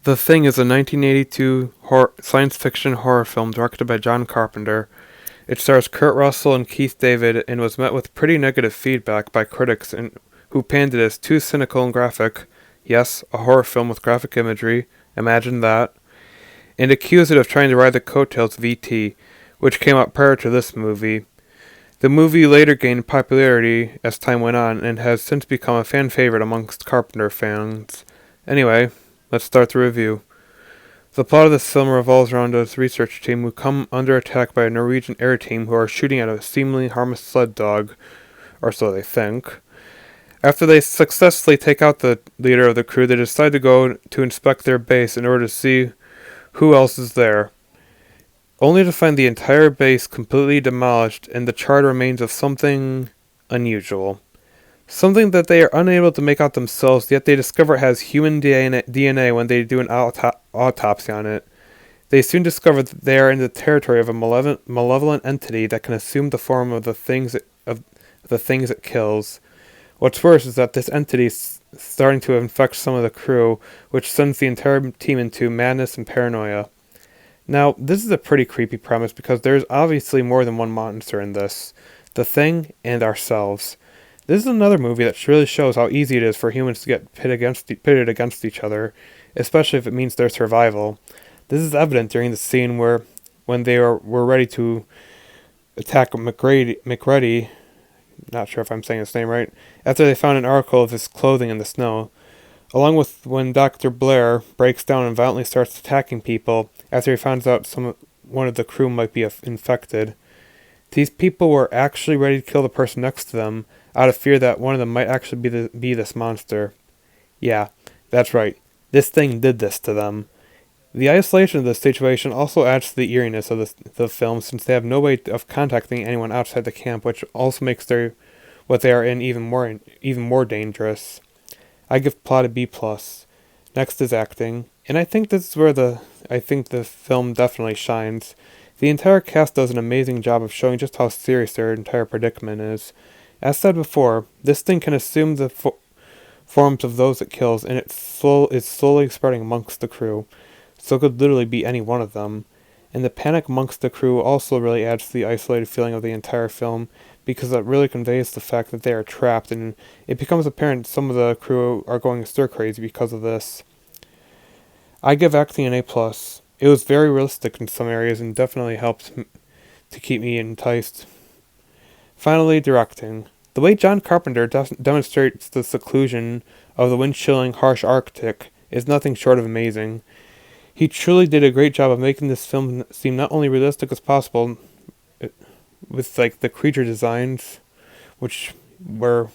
The Thing is a 1982 science fiction horror film directed by John Carpenter. It stars Kurt Russell and Keith David and was met with pretty negative feedback by critics who panned it as too cynical and graphic. Yes, a horror film with graphic imagery. Imagine that. And accused it of trying to ride the coattails of E.T., which came out prior to this movie. The movie later gained popularity as time went on and has since become a fan favorite amongst Carpenter fans. Anyway, let's start the review. The plot of this film revolves around a research team who come under attack by a Norwegian air team who are shooting at a seemingly harmless sled dog, or so they think. After they successfully take out the leader of the crew, they decide to go to inspect their base in order to see who else is there, only to find the entire base completely demolished and the charred remains of something unusual. Something that they are unable to make out themselves, yet they discover it has human DNA when they do an autopsy on it. They soon discover that they are in the territory of a malevolent entity that can assume the form of the things it kills. What's worse is that this entity is starting to infect some of the crew, which sends the entire team into madness and paranoia. Now, this is a pretty creepy premise because there's obviously more than one monster in this. The Thing and ourselves. This is another movie that really shows how easy it is for humans to get pitted against each other, especially if it means their survival. This is evident during the scene when they were ready to attack McReady, not sure if I'm saying his name right, after they found an article of his clothing in the snow, along with when Dr. Blair breaks down and violently starts attacking people after he finds out one of the crew might be infected. These people were actually ready to kill the person next to them, out of fear that one of them might actually be this monster. Yeah, that's right. This thing did this to them. The isolation of this situation also adds to the eeriness of the film, since they have no way of contacting anyone outside the camp, which also makes what they are in even more dangerous. I give plot a B+. Next is acting, and I think this is where the film definitely shines. The entire cast does an amazing job of showing just how serious their entire predicament is. As said before, this thing can assume the forms of those it kills, and is slowly spreading amongst the crew, so it could literally be any one of them. And the panic amongst the crew also really adds to the isolated feeling of the entire film, because it really conveys the fact that they are trapped, and it becomes apparent some of the crew are going stir-crazy because of this. I give acting an A+. It was very realistic in some areas and definitely helped to keep me enticed. Finally, directing. The way John Carpenter demonstrates the seclusion of the wind-chilling, harsh Arctic is nothing short of amazing. He truly did a great job of making this film seem not only realistic as possible, with the creature designs, which were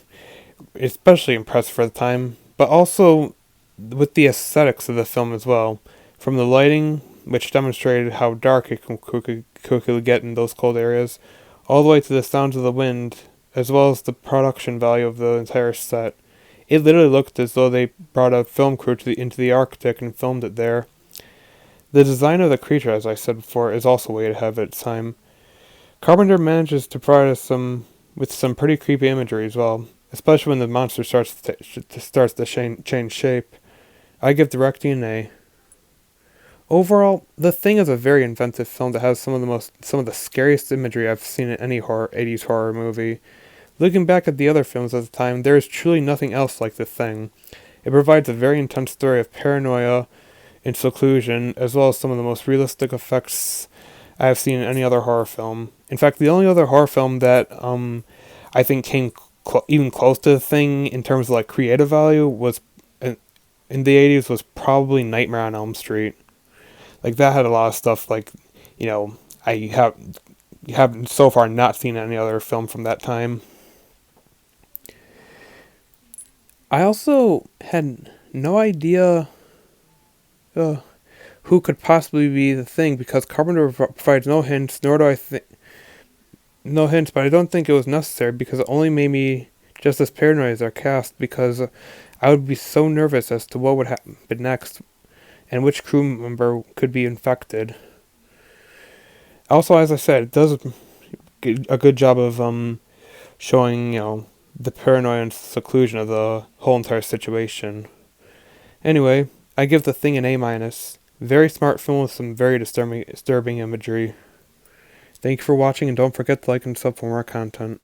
especially impressive for the time, but also with the aesthetics of the film as well, from the lighting, which demonstrated how dark it could get in those cold areas, all the way to the sounds of the wind, as well as the production value of the entire set. It literally looked as though they brought a film crew into the Arctic and filmed it there. The design of the creature, as I said before, is also way ahead of its time. Carpenter manages to provide us with some pretty creepy imagery as well, especially when the monster starts to change shape. I give directing an A. Overall, The Thing is a very inventive film that has some of the scariest imagery I've seen in any 80s horror movie. Looking back at the other films of the time, there is truly nothing else like The Thing. It provides a very intense story of paranoia and seclusion, as well as some of the most realistic effects I have seen in any other horror film. In fact, the only other horror film that I think came even close to The Thing in terms of creative value was in the 80s was probably Nightmare on Elm Street. That had a lot of stuff I have so far not seen any other film from that time. I also had no idea who could possibly be The Thing, because Carpenter provides no hints, but I don't think it was necessary, because it only made me just as paranoid as our cast, because I would be so nervous as to what would happen next, and which crew member could be infected. Also, as I said, it does a good job of showing, the paranoia and seclusion of the whole entire situation. Anyway, I give The Thing an A-. Very smart film with some very disturbing imagery. Thank you for watching, and don't forget to like and sub for more content.